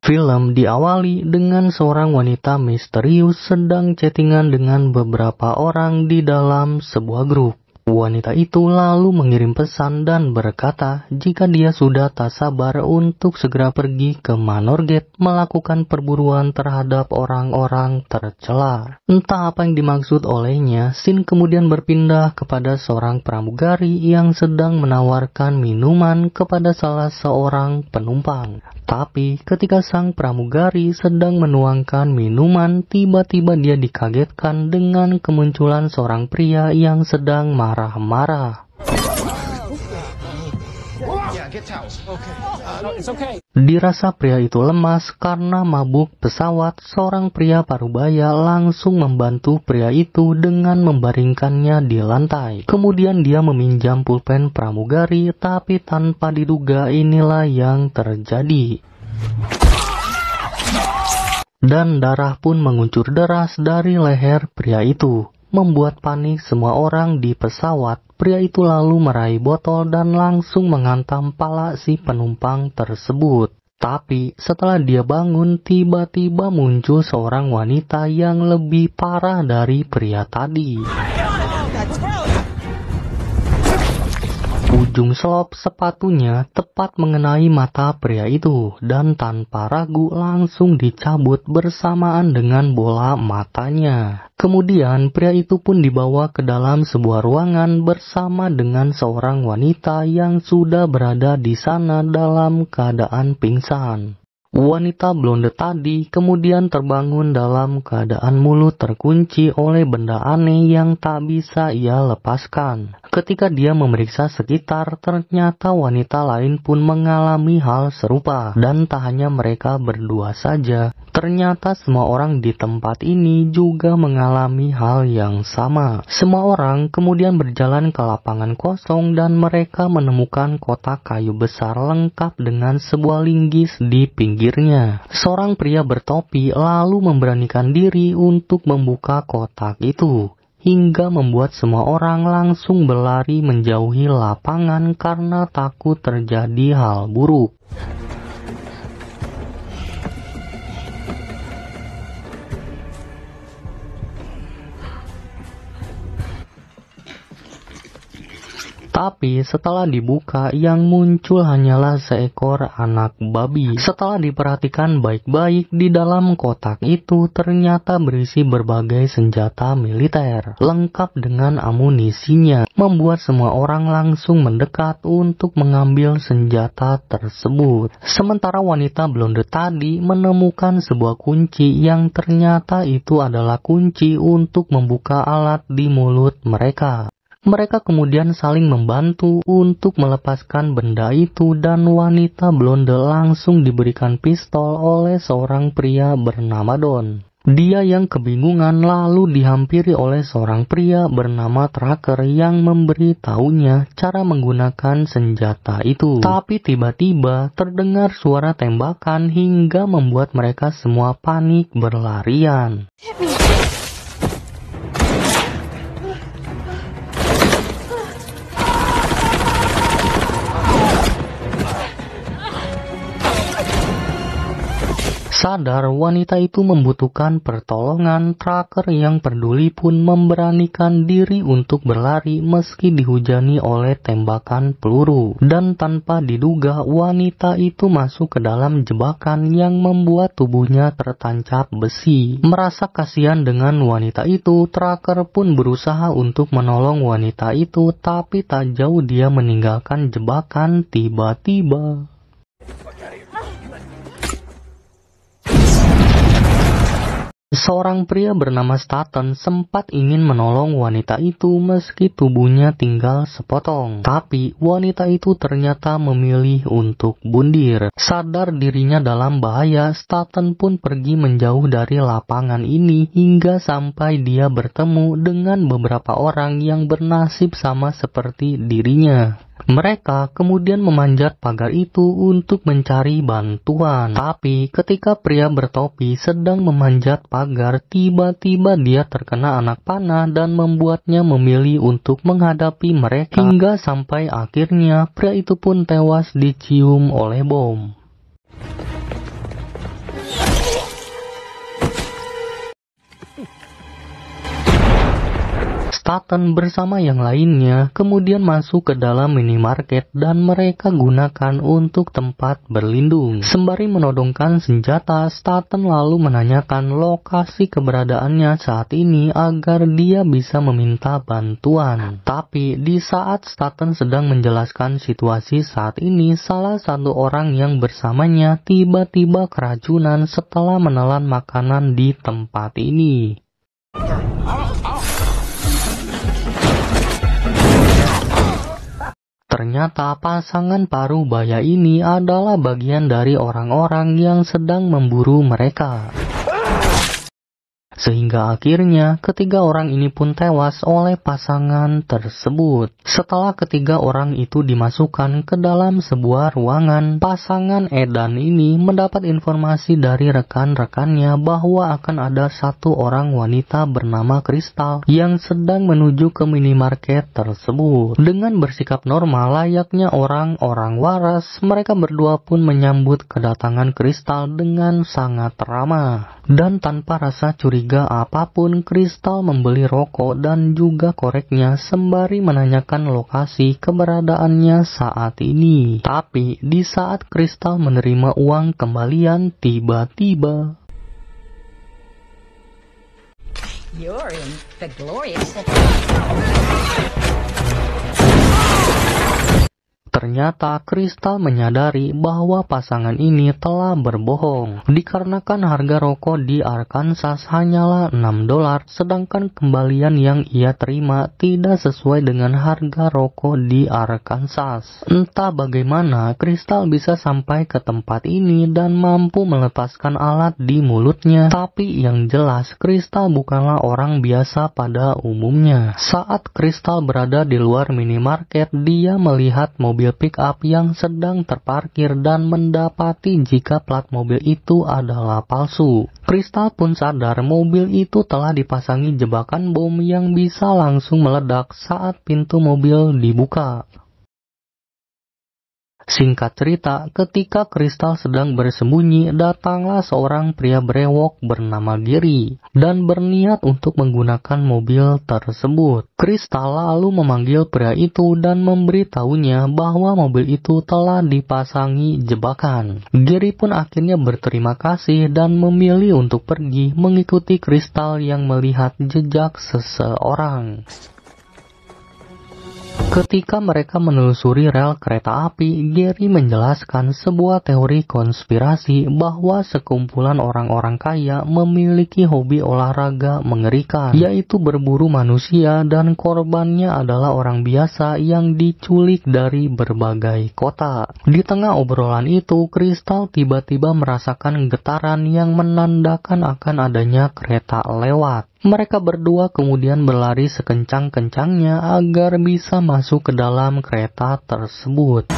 Film diawali dengan seorang wanita misterius sedang chattingan dengan beberapa orang di dalam sebuah grup. Wanita itu lalu mengirim pesan dan berkata jika dia sudah tak sabar untuk segera pergi ke Manor Gate melakukan perburuan terhadap orang-orang tercela. Entah apa yang dimaksud olehnya, scene kemudian berpindah kepada seorang pramugari yang sedang menawarkan minuman kepada salah seorang penumpang. Tapi ketika sang pramugari sedang menuangkan minuman, tiba-tiba dia dikagetkan dengan kemunculan seorang pria yang sedang marah-marah. Dirasa pria itu lemas karena mabuk pesawat, seorang pria parubaya langsung membantu pria itu dengan membaringkannya di lantai. Kemudian dia meminjam pulpen pramugari, tapi tanpa diduga inilah yang terjadi. Dan darah pun mengucur deras dari leher pria itu, membuat panik semua orang di pesawat. Pria itu lalu meraih botol dan langsung menghantam pala si penumpang tersebut. Tapi setelah dia bangun, tiba-tiba muncul seorang wanita yang lebih parah dari pria tadi. Ujung selop sepatunya tepat mengenai mata pria itu dan tanpa ragu langsung dicabut bersamaan dengan bola matanya. Kemudian pria itu pun dibawa ke dalam sebuah ruangan bersama dengan seorang wanita yang sudah berada di sana dalam keadaan pingsan. Wanita blonde tadi kemudian terbangun dalam keadaan mulut terkunci oleh benda aneh yang tak bisa ia lepaskan. Ketika dia memeriksa sekitar, ternyata wanita lain pun mengalami hal serupa. Dan tak hanya mereka berdua saja, ternyata semua orang di tempat ini juga mengalami hal yang sama. Semua orang kemudian berjalan ke lapangan kosong dan mereka menemukan kotak kayu besar lengkap dengan sebuah linggis di pinggirnya. Seorang pria bertopi lalu memberanikan diri untuk membuka kotak itu, hingga membuat semua orang langsung berlari menjauhi lapangan karena takut terjadi hal buruk. Tapi setelah dibuka, yang muncul hanyalah seekor anak babi. Setelah diperhatikan baik-baik, di dalam kotak itu ternyata berisi berbagai senjata militer, lengkap dengan amunisinya, membuat semua orang langsung mendekat untuk mengambil senjata tersebut. Sementara wanita blonde tadi menemukan sebuah kunci yang ternyata itu adalah kunci untuk membuka alat di mulut mereka. Mereka kemudian saling membantu untuk melepaskan benda itu dan wanita blonde langsung diberikan pistol oleh seorang pria bernama Don. Dia yang kebingungan lalu dihampiri oleh seorang pria bernama Tracker yang memberitahunya cara menggunakan senjata itu. Tapi tiba-tiba terdengar suara tembakan hingga membuat mereka semua panik berlarian. Sadar wanita itu membutuhkan pertolongan, Tracker yang peduli pun memberanikan diri untuk berlari meski dihujani oleh tembakan peluru. Dan tanpa diduga, wanita itu masuk ke dalam jebakan yang membuat tubuhnya tertancap besi. Merasa kasihan dengan wanita itu, Tracker pun berusaha untuk menolong wanita itu, tapi tak jauh dia meninggalkan jebakan, tiba-tiba seorang pria bernama Staten sempat ingin menolong wanita itu meski tubuhnya tinggal sepotong. Tapi wanita itu ternyata memilih untuk bundir. Sadar dirinya dalam bahaya, Staten pun pergi menjauh dari lapangan ini hingga sampai dia bertemu dengan beberapa orang yang bernasib sama seperti dirinya. Mereka kemudian memanjat pagar itu untuk mencari bantuan. Tapi ketika pria bertopi sedang memanjat pagar, tiba-tiba dia terkena anak panah dan membuatnya memilih untuk menghadapi mereka. Hingga sampai akhirnya pria itu pun tewas dicium oleh bom. Staten bersama yang lainnya kemudian masuk ke dalam minimarket dan mereka gunakan untuk tempat berlindung. Sembari menodongkan senjata, Staten lalu menanyakan lokasi keberadaannya saat ini agar dia bisa meminta bantuan. Tapi di saat Staten sedang menjelaskan situasi saat ini, salah satu orang yang bersamanya tiba-tiba keracunan setelah menelan makanan di tempat ini. Ternyata pasangan paruh baya ini adalah bagian dari orang-orang yang sedang memburu mereka. Sehingga akhirnya ketiga orang ini pun tewas oleh pasangan tersebut. Setelah ketiga orang itu dimasukkan ke dalam sebuah ruangan, pasangan edan ini mendapat informasi dari rekan-rekannya bahwa akan ada satu orang wanita bernama Crystal yang sedang menuju ke minimarket tersebut. Dengan bersikap normal layaknya orang-orang waras, mereka berdua pun menyambut kedatangan Crystal dengan sangat ramah. Dan tanpa rasa curiga apapun, Crystal membeli rokok dan juga koreknya sembari menanyakan lokasi keberadaannya saat ini. Tapi di saat Crystal menerima uang kembalian, tiba-tiba You're in the glorious. Ternyata Crystal menyadari bahwa pasangan ini telah berbohong, dikarenakan harga rokok di Arkansas hanyalah $6, sedangkan kembalian yang ia terima tidak sesuai dengan harga rokok di Arkansas. Entah bagaimana Crystal bisa sampai ke tempat ini dan mampu melepaskan alat di mulutnya, tapi yang jelas Crystal bukanlah orang biasa pada umumnya. Saat Crystal berada di luar minimarket, dia melihat mobil pick up yang sedang terparkir dan mendapati jika plat mobil itu adalah palsu. Crystal pun sadar mobil itu telah dipasangi jebakan bom yang bisa langsung meledak saat pintu mobil dibuka. Singkat cerita, ketika Crystal sedang bersembunyi, datanglah seorang pria brewok bernama Gary dan berniat untuk menggunakan mobil tersebut. Crystal lalu memanggil pria itu dan memberitahunya bahwa mobil itu telah dipasangi jebakan. Gary pun akhirnya berterima kasih dan memilih untuk pergi mengikuti Crystal yang melihat jejak seseorang. Ketika mereka menelusuri rel kereta api, Gary menjelaskan sebuah teori konspirasi bahwa sekumpulan orang-orang kaya memiliki hobi olahraga mengerikan, yaitu berburu manusia, dan korbannya adalah orang biasa yang diculik dari berbagai kota. Di tengah obrolan itu, Crystal tiba-tiba merasakan getaran yang menandakan akan adanya kereta lewat. Mereka berdua kemudian berlari sekencang-kencangnya agar bisa masuk ke dalam kereta tersebut.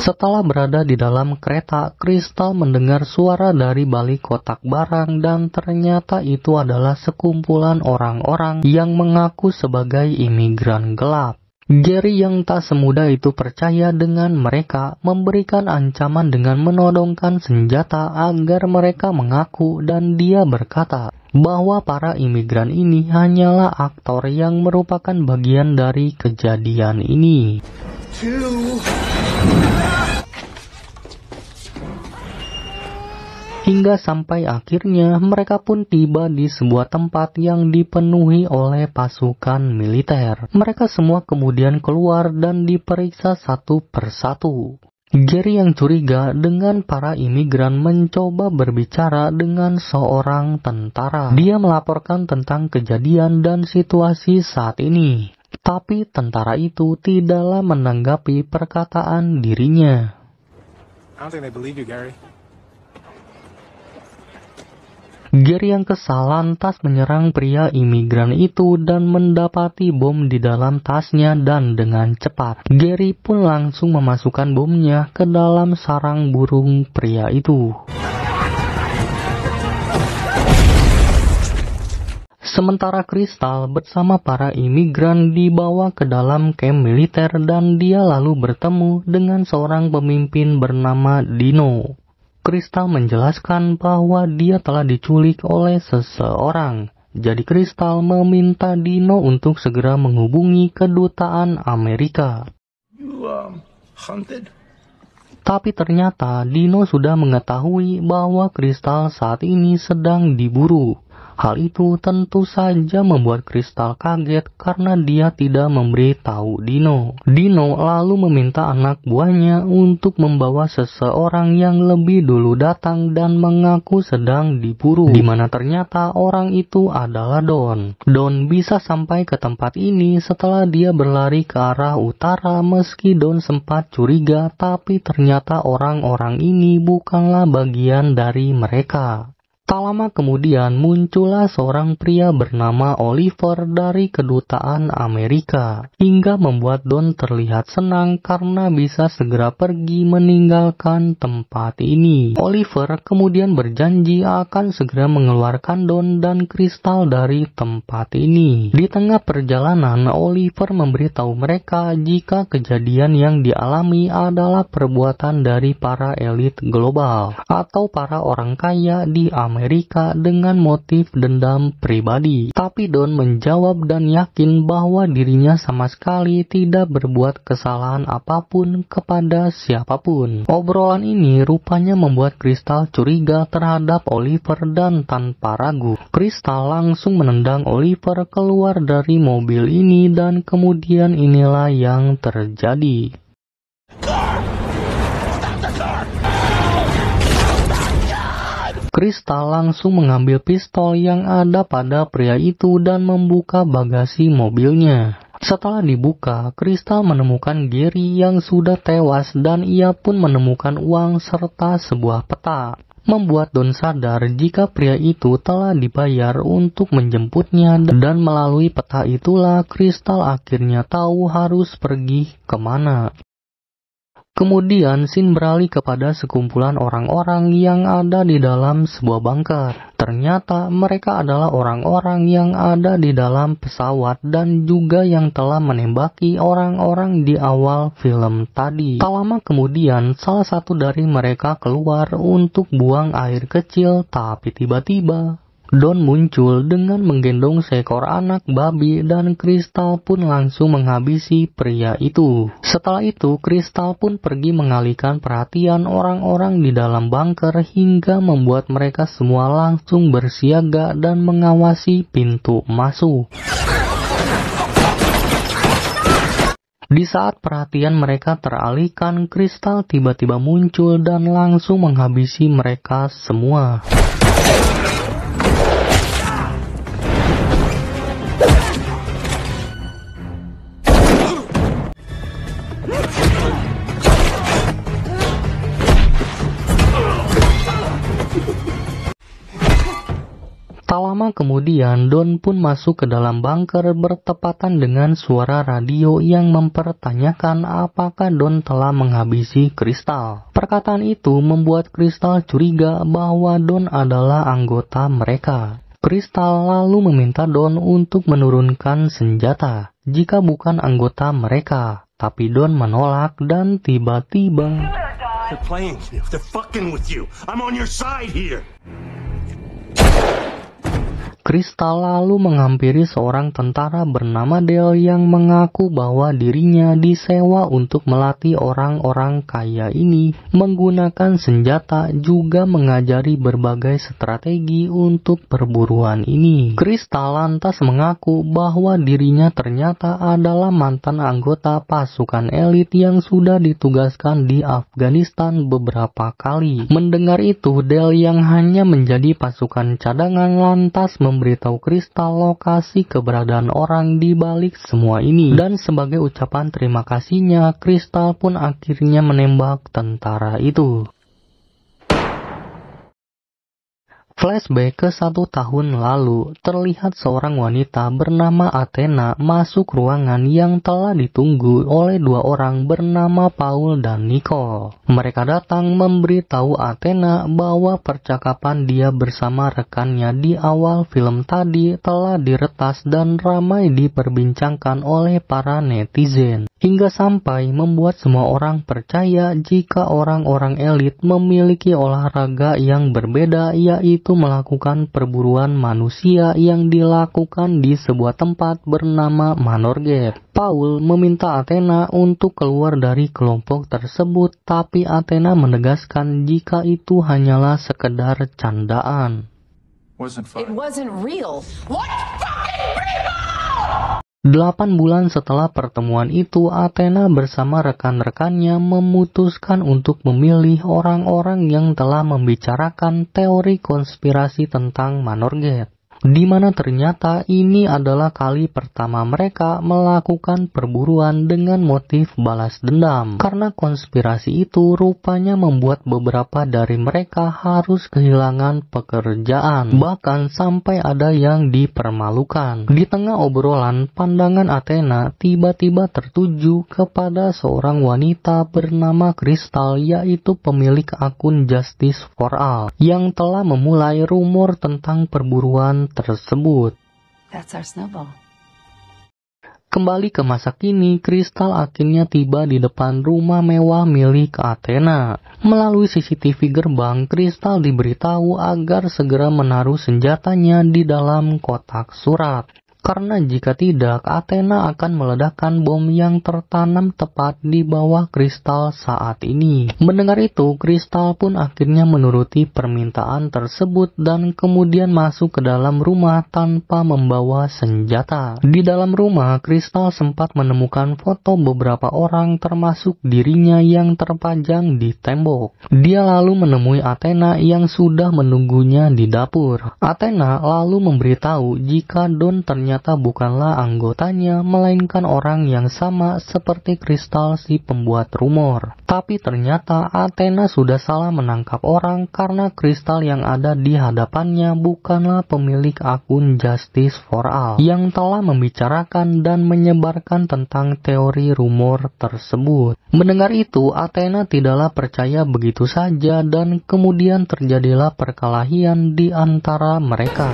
Setelah berada di dalam kereta, Crystal mendengar suara dari balik kotak barang dan ternyata itu adalah sekumpulan orang-orang yang mengaku sebagai imigran gelap. Gary yang tak semudah itu percaya dengan mereka, memberikan ancaman dengan menodongkan senjata agar mereka mengaku, dan dia berkata bahwa para imigran ini hanyalah aktor yang merupakan bagian dari kejadian ini. Hingga sampai akhirnya mereka pun tiba di sebuah tempat yang dipenuhi oleh pasukan militer. Mereka semua kemudian keluar dan diperiksa satu persatu. Gary yang curiga dengan para imigran mencoba berbicara dengan seorang tentara. Dia melaporkan tentang kejadian dan situasi saat ini. Tapi tentara itu tidaklah menanggapi perkataan dirinya. I don't think they believe you, Gary. Gary yang kesal lantas menyerang pria imigran itu dan mendapati bom di dalam tasnya, dan dengan cepat Gary pun langsung memasukkan bomnya ke dalam sarang burung pria itu. Sementara Kristal bersama para imigran dibawa ke dalam kamp militer dan dia lalu bertemu dengan seorang pemimpin bernama Dino. Kristal menjelaskan bahwa dia telah diculik oleh seseorang. Jadi Kristal meminta Dino untuk segera menghubungi kedutaan Amerika. Hunted? Tapi ternyata Dino sudah mengetahui bahwa Kristal saat ini sedang diburu. Hal itu tentu saja membuat Kristal kaget karena dia tidak memberi tahu Dino. Dino lalu meminta anak buahnya untuk membawa seseorang yang lebih dulu datang dan mengaku sedang diburu, di mana ternyata orang itu adalah Don. Don bisa sampai ke tempat ini setelah dia berlari ke arah utara meski Don sempat curiga, tapi ternyata orang-orang ini bukanlah bagian dari mereka. Tak lama kemudian muncullah seorang pria bernama Oliver dari kedutaan Amerika, hingga membuat Don terlihat senang karena bisa segera pergi meninggalkan tempat ini. Oliver kemudian berjanji akan segera mengeluarkan Don dan Kristal dari tempat ini. Di tengah perjalanan, Oliver memberitahu mereka jika kejadian yang dialami adalah perbuatan dari para elit global atau para orang kaya di Amerika dengan motif dendam pribadi. Tapi Don menjawab dan yakin bahwa dirinya sama sekali tidak berbuat kesalahan apapun kepada siapapun. Obrolan ini rupanya membuat Kristal curiga terhadap Oliver dan tanpa ragu, Kristal langsung menendang Oliver keluar dari mobil ini dan kemudian inilah yang terjadi. Kristal langsung mengambil pistol yang ada pada pria itu dan membuka bagasi mobilnya. Setelah dibuka, Kristal menemukan Gary yang sudah tewas dan ia pun menemukan uang serta sebuah peta. Membuat Don sadar jika pria itu telah dibayar untuk menjemputnya dan melalui peta itulah Kristal akhirnya tahu harus pergi kemana. Kemudian scene beralih kepada sekumpulan orang-orang yang ada di dalam sebuah bunker. Ternyata mereka adalah orang-orang yang ada di dalam pesawat dan juga yang telah menembaki orang-orang di awal film tadi. Tak lama kemudian salah satu dari mereka keluar untuk buang air kecil, tapi tiba-tiba Don muncul dengan menggendong seekor anak babi dan Kristal pun langsung menghabisi pria itu. Setelah itu, Kristal pun pergi mengalihkan perhatian orang-orang di dalam bunker hingga membuat mereka semua langsung bersiaga dan mengawasi pintu masuk. Di saat perhatian mereka teralihkan, Kristal tiba-tiba muncul dan langsung menghabisi mereka semua. Tak lama kemudian, Don pun masuk ke dalam bunker bertepatan dengan suara radio yang mempertanyakan apakah Don telah menghabisi Kristal. Perkataan itu membuat Kristal curiga bahwa Don adalah anggota mereka. Kristal lalu meminta Don untuk menurunkan senjata jika bukan anggota mereka. Tapi Don menolak dan tiba-tiba They're playing you. They're fucking with you. I'm on your side here. Kristal lalu menghampiri seorang tentara bernama Dale yang mengaku bahwa dirinya disewa untuk melatih orang-orang kaya ini menggunakan senjata, juga mengajari berbagai strategi untuk perburuan ini. Kristal lantas mengaku bahwa dirinya ternyata adalah mantan anggota pasukan elit yang sudah ditugaskan di Afghanistan beberapa kali. Mendengar itu, Dale yang hanya menjadi pasukan cadangan lantas memberitahu Kristal lokasi keberadaan orang di balik semua ini. Dan sebagai ucapan terima kasihnya, Kristal pun akhirnya menembak tentara itu. Flashback ke 1 tahun lalu, terlihat seorang wanita bernama Athena masuk ruangan yang telah ditunggu oleh 2 orang bernama Paul dan Nicole. Mereka datang memberitahu Athena bahwa percakapan dia bersama rekannya di awal film tadi telah diretas dan ramai diperbincangkan oleh para netizen. Hingga sampai membuat semua orang percaya jika orang-orang elit memiliki olahraga yang berbeda, yaitu melakukan perburuan manusia yang dilakukan di sebuah tempat bernama Manor Gate. Paul meminta Athena untuk keluar dari kelompok tersebut, tapi Athena menegaskan jika itu hanyalah sekedar candaan. It wasn't real. What fucking people? 8 bulan setelah pertemuan itu, Athena bersama rekan-rekannya memutuskan untuk memilih orang-orang yang telah membicarakan teori konspirasi tentang Manor Gate, di mana ternyata ini adalah kali pertama mereka melakukan perburuan dengan motif balas dendam. Karena konspirasi itu rupanya membuat beberapa dari mereka harus kehilangan pekerjaan, bahkan sampai ada yang dipermalukan. Di tengah obrolan, pandangan Athena tiba-tiba tertuju kepada seorang wanita bernama Crystal, yaitu pemilik akun Justice for All, yang telah memulai rumor tentang perburuan tersebut. That's our snowball. Kembali ke masa kini, Crystal akhirnya tiba di depan rumah mewah milik Athena. Melalui CCTV gerbang, Crystal diberitahu agar segera menaruh senjatanya di dalam kotak surat. Karena jika tidak, Athena akan meledakkan bom yang tertanam tepat di bawah Crystal saat ini. Mendengar itu, Crystal pun akhirnya menuruti permintaan tersebut dan kemudian masuk ke dalam rumah tanpa membawa senjata. Di dalam rumah, Crystal sempat menemukan foto beberapa orang termasuk dirinya yang terpajang di tembok. Dia lalu menemui Athena yang sudah menunggunya di dapur. Athena lalu memberitahu jika Don ternyata bukanlah anggotanya, melainkan orang yang sama seperti Crystal si pembuat rumor. Tapi ternyata Athena sudah salah menangkap orang karena Crystal yang ada di hadapannya bukanlah pemilik akun Justice for All yang telah membicarakan dan menyebarkan tentang teori rumor tersebut. Mendengar itu, Athena tidaklah percaya begitu saja dan kemudian terjadilah perkelahian di antara mereka.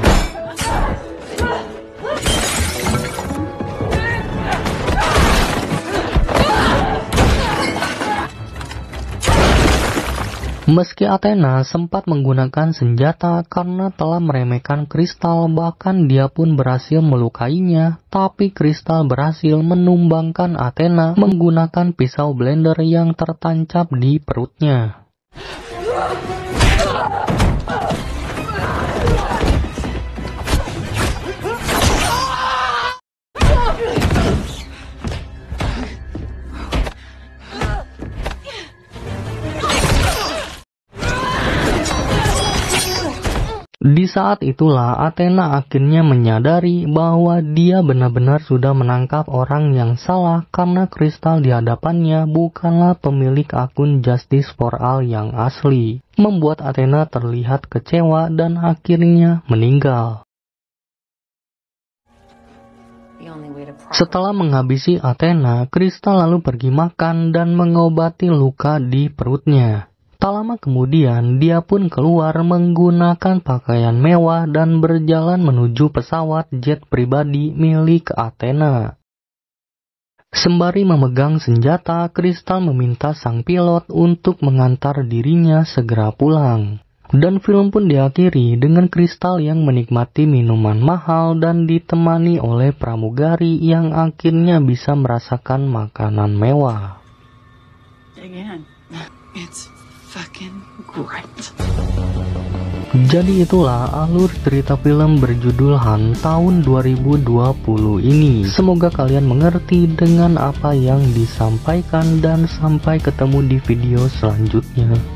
Meski Athena sempat menggunakan senjata karena telah meremehkan Crystal, bahkan dia pun berhasil melukainya, tapi Crystal berhasil menumbangkan Athena menggunakan pisau blender yang tertancap di perutnya. Di saat itulah Athena akhirnya menyadari bahwa dia benar-benar sudah menangkap orang yang salah karena Crystal di hadapannya bukanlah pemilik akun Justice for All yang asli. Membuat Athena terlihat kecewa dan akhirnya meninggal. Setelah menghabisi Athena, Crystal lalu pergi makan dan mengobati luka di perutnya. Tak lama kemudian, dia pun keluar menggunakan pakaian mewah dan berjalan menuju pesawat jet pribadi milik Athena. Sembari memegang senjata, Crystal meminta sang pilot untuk mengantar dirinya segera pulang. Dan film pun diakhiri dengan Crystal yang menikmati minuman mahal dan ditemani oleh pramugari yang akhirnya bisa merasakan makanan mewah. Again, it's fucking great. Jadi itulah alur cerita film berjudul Han tahun 2020 ini. Semoga kalian mengerti dengan apa yang disampaikan dan sampai ketemu di video selanjutnya.